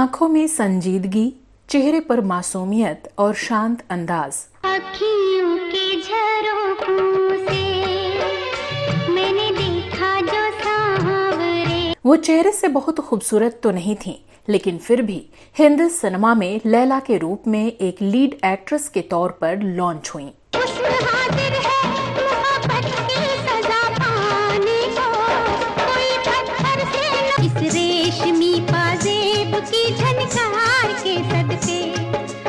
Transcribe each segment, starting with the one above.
आंखों में संजीदगी, चेहरे पर मासूमियत और शांत अंदाज। अखियों के झरोखों से मैंने देखा जो सांवरे। वो चेहरे से बहुत खूबसूरत तो नहीं थी, लेकिन फिर भी हिंदी सिनेमा में लैला के रूप में एक लीड एक्ट्रेस के तौर पर लॉन्च हुई। रेशमी पाजेब की झनकार के सदके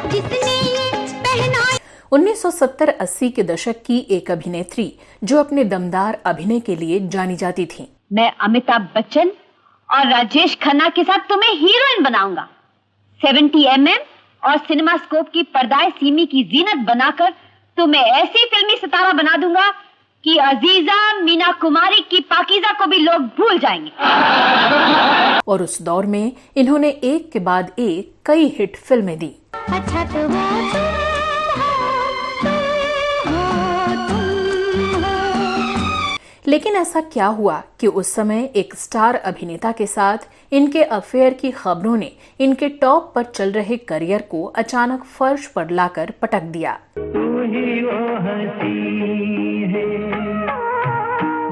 जिसने ये पहना। 1970-80 के दशक की एक अभिनेत्री जो अपने दमदार अभिनय के लिए जानी जाती थी। मैं अमिताभ बच्चन और राजेश खन्ना के साथ तुम्हें हीरोइन बनाऊंगा। 70 mm और सिनेमास्कोप की पर्दाए सीमी की जीनत बनाकर तुम्हें ऐसी फिल्मी सितारा बना दूंगा कि अजीजा मीना कुमारी की पाकीज़ा को भी लोग भूल जाएंगे। और उस दौर में इन्होंने एक के बाद एक कई हिट फिल्में दी। अच्छा तो वो लेकिन ऐसा क्या हुआ कि उस समय एक स्टार अभिनेता के साथ इनके अफेयर की खबरों ने इनके टॉप पर चल रहे करियर को अचानक फर्श पर लाकर पटक दिया। तू ही वो हंसी है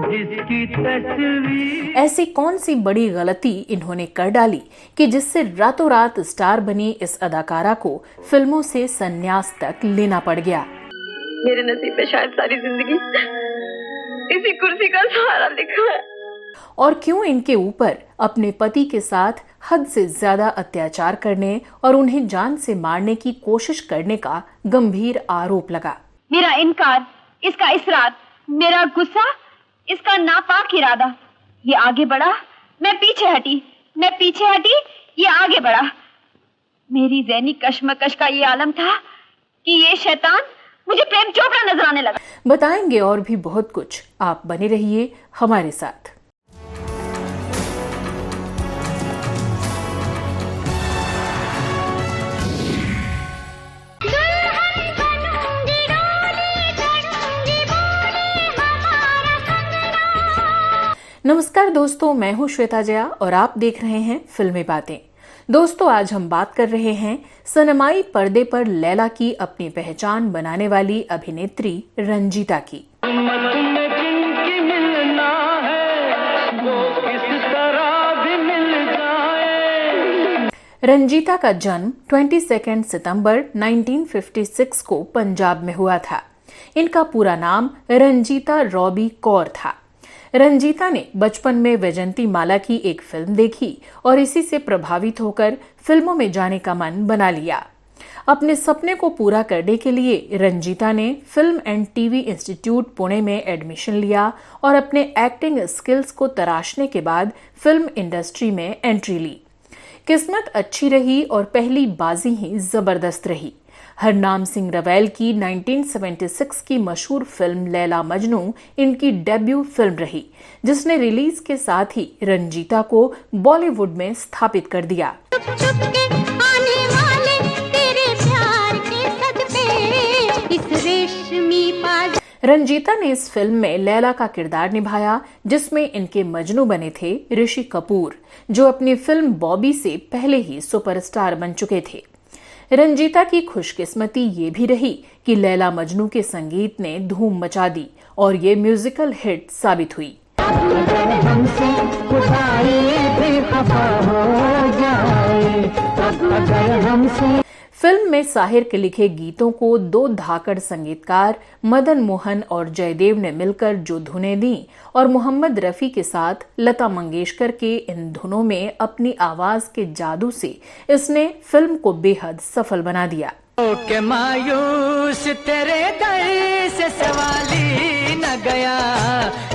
जिसकी तस्वीर। ऐसी कौन सी बड़ी गलती इन्होंने कर डाली कि जिससे रातों रात स्टार बनी इस अदाकारा को फिल्मों से संन्यास तक लेना पड़ गया। मेरे नसीब में शायद सारी जिंदगी इसी कुर्सी का सहारा लिखा है। और क्यों इनके ऊपर अपने पति के साथ हद से ज्यादा अत्याचार करने और उन्हें जान से मारने की कोशिश करने का गंभीर आरोप लगा। मेरा इनकार, इसका इसरार, मेरा गुस्सा, इसका नापाक इरादा, ये आगे बढ़ा, मैं पीछे हटी, मैं पीछे हटी, ये आगे बढ़ा। मेरी ज़हनी कश्मकश का ये आलम था कि ये शैतान मुझे प्रेम चोपड़ा नजर आने लगा। बताएंगे और भी बहुत कुछ, आप बने रहिए हमारे साथ। नमस्कार दोस्तों, मैं हूं श्वेता जया और आप देख रहे हैं फिल्मी बातें। दोस्तों, आज हम बात कर रहे हैं सिनेमाई पर्दे पर लैला की अपनी पहचान बनाने वाली अभिनेत्री रंजीता की। रंजीता का जन्म 22 सितंबर 1956 को पंजाब में हुआ था। इनका पूरा नाम रंजीता रॉबी कौर था। रंजीता ने बचपन में वैजंती माला की एक फिल्म देखी और इसी से प्रभावित होकर फिल्मों में जाने का मन बना लिया। अपने सपने को पूरा करने के लिए रंजीता ने film and TV institute Pune में एडमिशन लिया और अपने एक्टिंग स्किल्स को तराशने के बाद फिल्म इंडस्ट्री में एंट्री ली। किस्मत अच्छी रही और पहली बाजी ही जबरदस्त रही। हरनाम सिंह रवैल की 1976 की मशहूर फिल्म लैला मजनू इनकी डेब्यू फिल्म रही, जिसने रिलीज के साथ ही रंजीता को बॉलीवुड में स्थापित कर दिया। आने वाले तेरे प्यार के सदके इस रेशमी पाज। रंजीता ने इस फिल्म में लैला का किरदार निभाया, जिसमें इनके मजनू बने थे ऋषि कपूर, जो अपनी फिल्म बॉबी से पहले ही सुपरस्टार बन चुके थे। रंजीता की खुशकिस्मती ये भी रही कि लैला मजनू के संगीत ने धूम मचा दी और ये म्यूजिकल हिट साबित हुई। फिल्म में साहिर के लिखे गीतों को दो धाकड़ संगीतकार मदन मोहन और जयदेव ने मिलकर जो धुनें दी और मोहम्मद रफी के साथ लता मंगेशकर के इन धुनों में अपनी आवाज के जादू से इसने फिल्म को बेहद सफल बना दिया। के मायूस तेरे दर से सवाली न गया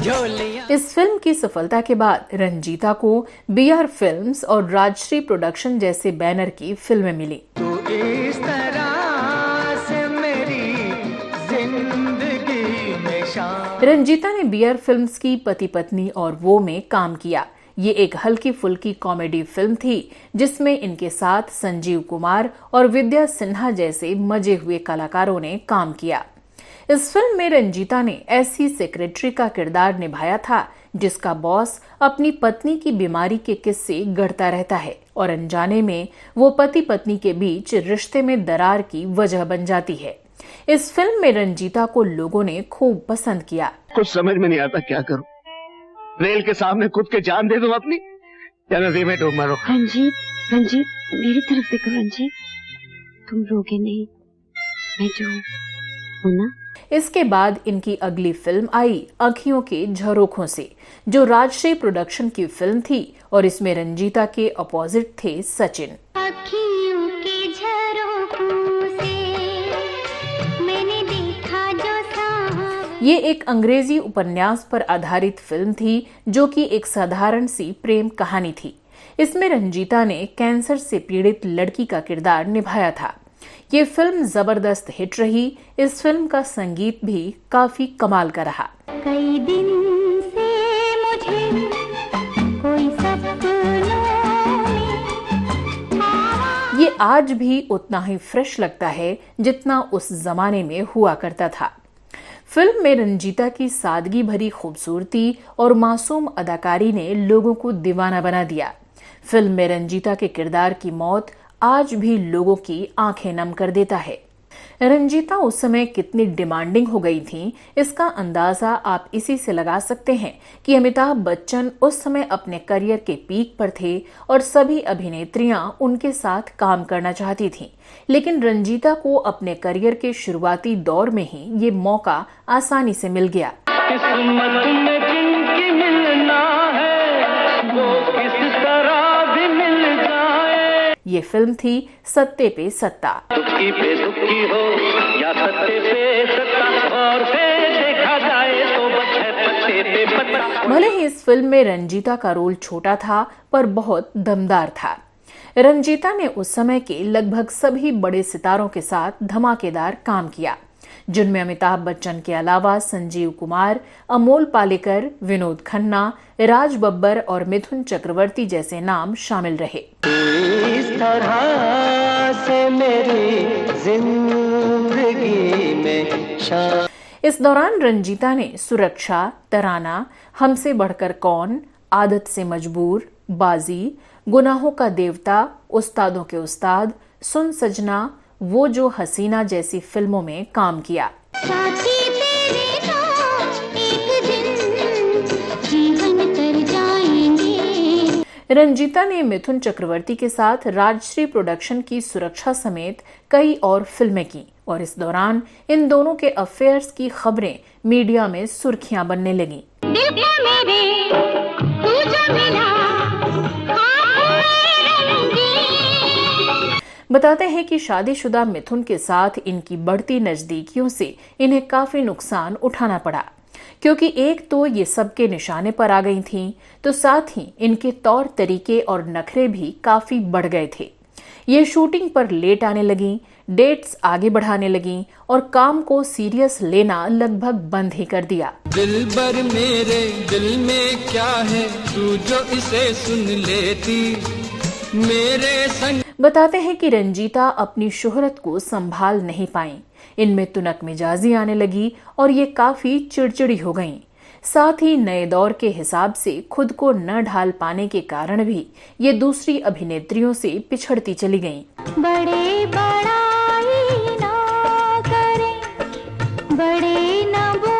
झोलियां। इस फिल्म की सफलता के बाद रंजीता को BR फिल्म्स और राजश्री प्रोडक्शन जैसे बैनर की फिल्में मिली। तो इस तरह से मेरी जिंदगी में शान। रंजीता ने BR फिल्म्स की पति पत्नी और वो में काम किया। ये एक हल्की फुल्की कॉमेडी फिल्म थी जिसमें इनके साथ संजीव कुमार और विद्या सिन्हा जैसे मजे हुए कलाकारों ने काम किया। इस फिल्म में रंजीता ने ऐसी सेक्रेटरी का किरदार निभाया था जिसका बॉस अपनी पत्नी की बीमारी के किस्से गढ़ता रहता है और अनजाने में वो पति पत्नी के बीच रिश्ते में दरार की वजह बन जाती है। इस फिल्म में रंजीता को लोगों ने खूब पसंद किया। कुछ समझ में नहीं आता क्या करूं। रेल के सामने खुद के जान दे दूं अपनी या नदी में डूब मरो। रंजीत, रंजीत मेरी तरफ देखो रंजीत, तुम रोगे नहीं, मैं जो हूं ना। इसके बाद इनकी अगली फिल्म आई आँखियों के झरोखों से, जो राजश्री प्रोडक्शन की फिल्म थी और इसमें रंजीता के अपोजिट थे सचिन। अखियों के झरोखों से मैंने देखा जो साहब। ये एक अंग्रेजी उपन्यास पर आधारित फिल्म थी जो कि एक साधारण सी प्रेम कहानी थी। इसमें रंजीता ने कैंसर से पीड़ित लड़की का किरदार निभाया था। ये फिल्म जबरदस्त हिट रही। इस फिल्म का संगीत भी काफी कमाल का रहा। कई दिन से मुझे कोई सपनों में ये आज भी उतना ही फ्रेश लगता है जितना उस जमाने में हुआ करता था। फिल्म में रंजीता की सादगी भरी खूबसूरती और मासूम अदाकारी ने लोगों को दीवाना बना दिया। फिल्म में रंजीता के किरदार की मौत आज भी लोगों की आंखें नम कर देता है। रंजीता उस समय कितनी डिमांडिंग हो गई थी, इसका अंदाजा आप इसी से लगा सकते हैं कि अमिताभ बच्चन उस समय अपने करियर के पीक पर थे और सभी अभिनेत्रियां उनके साथ काम करना चाहती थीं। लेकिन रंजीता को अपने करियर के शुरुआती दौर में ही ये मौका आसानी से मिल गया। किस्मत में जिनकी मिलना है वो किस तरह भी मिल जाए। ये फिल्म थी सत्ते पे सत्ता। दुखी पे दुखी हो या सत्ते पे सत्ता, और से देखा जाए तो बचे पत्ते पे पत्ता। भले ही इस फिल्म में रंजीता का रोल छोटा था पर बहुत दमदार था। रंजीता ने उस समय के लगभग सभी बड़े सितारों के साथ धमाकेदार काम किया, जिनमें अमिताभ बच्चन के अलावा संजीव कुमार, अमोल पालेकर, विनोद खन्ना, राज बब्बर और मिथुन चक्रवर्ती जैसे नाम शामिल रहे। इस तरह से मेरी जिंदगी में इस दौरान रंजीता ने सुरक्षा, तराना, हमसे बढ़कर कौन, आदत से मजबूर, बाजी, गुनाहों का देवता, उस्तादों के उस्ताद, सुन सजना, वो जो हसीना जैसी फिल्मों में काम किया। साथी तेरे नाम एक दिन जीवन कर जाएंगे। रंजीता ने मिथुन चक्रवर्ती के साथ राजश्री प्रोडक्शन की सुरक्षा समेत कई और फिल्में की और इस दौरान इन दोनों के अफेयर्स की खबरें मीडिया में सुर्खियां बनने लगीं। दिल को मेरे तू जो मिला बताते हैं कि शादीशुदा मिथुन के साथ इनकी बढ़ती नजदीकियों से इन्हें काफी नुकसान उठाना पड़ा, क्योंकि एक तो ये सबके निशाने पर आ गई थीं, तो साथ ही इनके तौर तरीके और नखरे भी काफी बढ़ गए थे। ये शूटिंग पर लेट आने लगीं, डेट्स आगे बढ़ाने लगीं और काम को सीरियस लेना लगभग बंद ही कर दिया। दिल भर मेरे दिल में क्या है तू जो इसे सुन लेती मेरे संग। बताते हैं कि रंजीता अपनी शोहरत को संभाल नहीं पाईं। इनमें तुनक मिजाजी आने लगी और ये काफी चिड़चिड़ी हो गईं। साथ ही नए दौर के हिसाब से खुद को न ढाल पाने के कारण भी ये दूसरी अभिनेत्रियों से पिछड़ती चली गईं। बड़े बड़ाई ना करें, बड़े न बोले।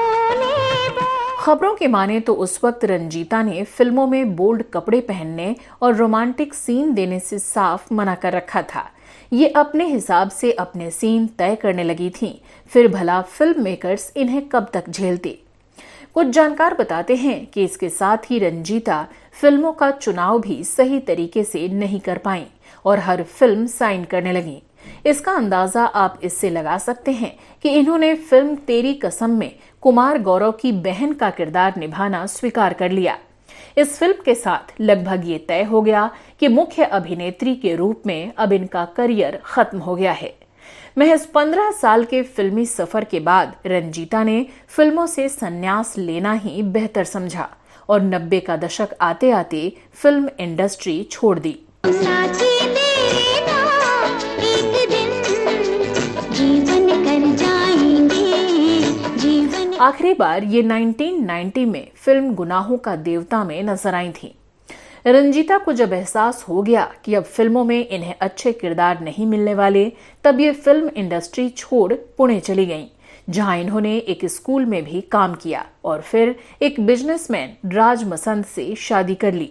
खबरों के माने तो उस वक्त रंजीता ने फिल्मों में बोल्ड कपड़े पहनने और रोमांटिक सीन देने से साफ मना कर रखा था। ये अपने हिसाब से अपने सीन तय करने लगी थीं, फिर भला फिल्म मेकर्स इन्हें कब तक झेलते। कुछ जानकार बताते हैं कि इसके साथ ही रंजीता फिल्मों का चुनाव भी सही तरीके से नहीं कर पाईं और हर फिल्म साइन करने लगीं। इसका अंदाजा आप इससे लगा सकते हैं कि इन्होंने फिल्म तेरी कसम में कुमार गौरव की बहन का किरदार निभाना स्वीकार कर लिया। इस फिल्म के साथ लगभग ये तय हो गया कि मुख्य अभिनेत्री के रूप में अब इनका करियर खत्म हो गया है। महज 15 साल के फिल्मी सफर के बाद रंजीता ने फिल्मों से संन्यास लेना ही बेहतर समझा और 90 का दशक आते आते फिल्म इंडस्ट्री छोड़ दी। साथी तेरे नाम एक दिन जीवन कर जाएंगे। आखिरी बार ये 1990 में फिल्म गुनाहों का देवता में नजर आई थी। रंजीता को जब एहसास हो गया कि अब फिल्मों में इन्हें अच्छे किरदार नहीं मिलने वाले, तब ये फिल्म इंडस्ट्री छोड़ पुणे चली गईं, जहां इन्होंने एक स्कूल में भी काम किया और फिर एक बिजनेसमैन राज मसंद से शादी कर ली।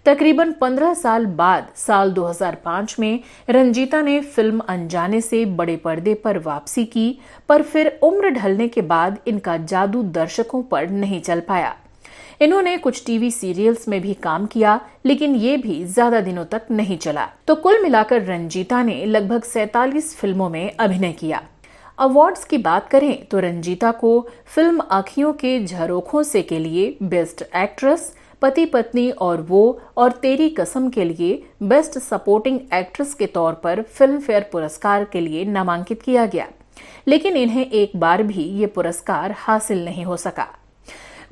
तकरीबन 15 साल बाद साल 2005 में रंजीता ने फिल्म अनजाने से बड़े पर्दे पर वापसी की, पर फिर उम्र ढलने के बाद इनका जादू दर्शकों पर नहीं चल पाया। इन्होंने कुछ टीवी सीरियल्स में भी काम किया, लेकिन ये भी ज्यादा दिनों तक नहीं चला। तो कुल मिलाकर रंजीता ने लगभग 47 फिल्मों में अभिनय किया। अवार्ड्स की बात करें तो रंजीता को फिल्म आँखियों के झरोखों से के लिए बेस्ट एक्ट्रेस, पति पत्नी और वो और तेरी कसम के लिए बेस्ट सपोर्टिंग एक्ट्रेस के तौर पर फिल्म फेयर पुरस्कार के लिए नामांकित किया गया, लेकिन इन्हें एक बार भी ये पुरस्कार हासिल नहीं हो सका।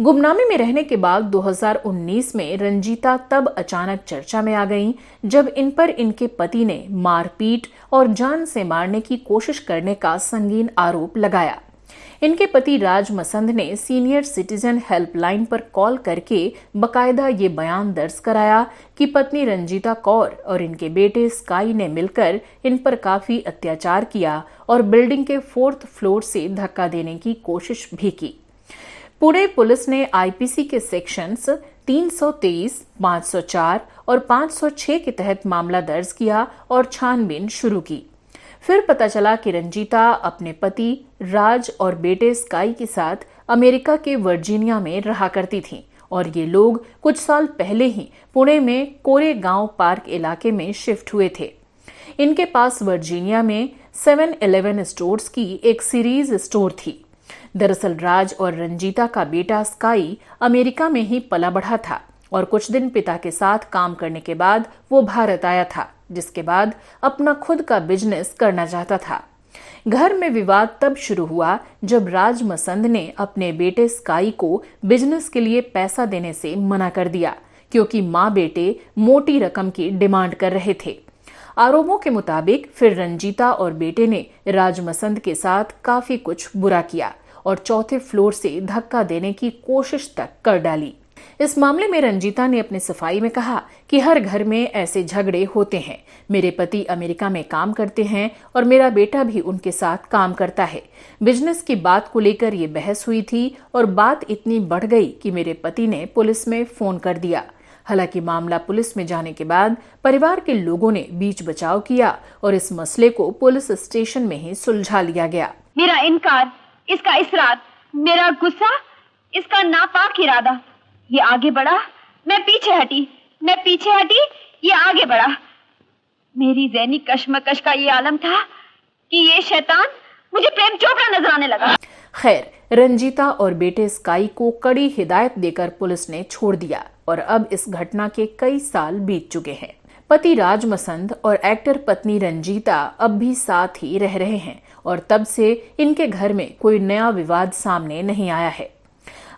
गुमनामी में रहने के बाद 2019 में रंजीता तब अचानक चर्चा में आ गईं, जब इन पर इनके पति ने मारपीट और जान से मारने की कोशिश करने का संगीन आरोप लगाया। इनके पति राज मसंद ने सीनियर सिटीजन हेल्पलाइन पर कॉल करके बकायदा ये बयान दर्ज कराया कि पत्नी रंजीता कौर और इनके बेटे स्काई ने मिलकर इन पर काफी अत्याचार किया और बिल्डिंग के 4th फ्लोर से धक्का देने की कोशिश भी की। पुणे पुलिस ने आईपीसी के सेक्शंस 323, 504 और 506 के तहत मामला दर्ज किया और छानबीन शुरू की। फिर पता चला कि रंजीता अपने पति राज और बेटे स्काई के साथ अमेरिका के वर्जीनिया में रहा करती थीं और ये लोग कुछ साल पहले ही पुणे में कोरेगांव पार्क इलाके में शिफ्ट हुए थे। इनके पास वर्जीनिया में 7-Eleven स्टोर्स की एक सीरीज स्टोर थी। दरअसल राज और रंजीता का बेटा स्काई अमेरिका में ही पला बढ़ा था और कुछ दिन पिता के साथ काम करने के बाद वो भारत आया था, जिसके बाद अपना खुद का बिजनेस करना चाहता था। घर में विवाद तब शुरू हुआ जब राज मसंद ने अपने बेटे स्काई को बिजनेस के लिए पैसा देने से मना कर दिया, क्योंकि माँ बेटे मोटी रकम की डिमांड कर रहे थे। आरोपों के मुताबिक फिर रंजीता और बेटे ने राज मसंद के साथ काफी कुछ बुरा किया और 4थे फ्लोर से धक्का देने की कोशिश तक कर डाली। इस मामले में रंजीता ने अपनी सफाई में कहा कि हर घर में ऐसे झगड़े होते हैं। मेरे पति अमेरिका में काम करते हैं और मेरा बेटा भी उनके साथ काम करता है। बिजनेस की बात को लेकर ये बहस हुई थी और बात इतनी बढ़ गई कि मेरे पति ने पुलिस में फोन कर दिया। हालांकि मामला पुलिस में जाने के बाद परिवार के लोगों ने बीच बचाव किया और इस मसले को पुलिस स्टेशन में ही सुलझा लिया गया। मेरा इनकार, इसका इसरार, मेरा गुस्सा, इसका नापाक इरादा, ये आगे बढ़ा, मैं पीछे हटी, मैं पीछे हटी, ये आगे बढ़ा। मेरी ज़हनी कश्मकश का ये आलम था कि ये शैतान मुझे प्रेम चोपड़ा नजर आने लगा। खैर, रंजीता और बेटे स्काई को कड़ी हिदायत देकर पुलिस ने छोड़ दिया और अब इस घटना के कई साल बीत चुके हैं। पति राज मसंद और एक्टर पत्नी रंजीता अब भी साथ ही रह रहे हैं और तब से इनके घर में कोई नया विवाद सामने नहीं आया है।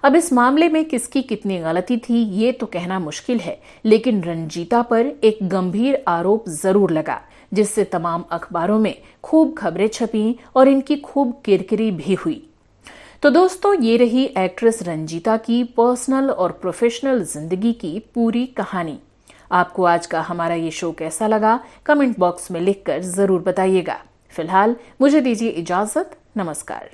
अब इस मामले में किसकी कितनी गलती थी ये तो कहना मुश्किल है, लेकिन रंजीता पर एक गंभीर आरोप जरूर लगा, जिससे तमाम अखबारों में खूब खबरें छपी और इनकी खूब किरकिरी भी हुई। तो दोस्तों, ये रही एक्ट्रेस रंजीता की पर्सनल और प्रोफेशनल जिंदगी की पूरी कहानी। आपको आज का हमारा ये शो कैसा लगा, कमेंट बॉक्स में लिखकर जरूर बताइएगा। फिलहाल मुझे दीजिए इजाजत। नमस्कार।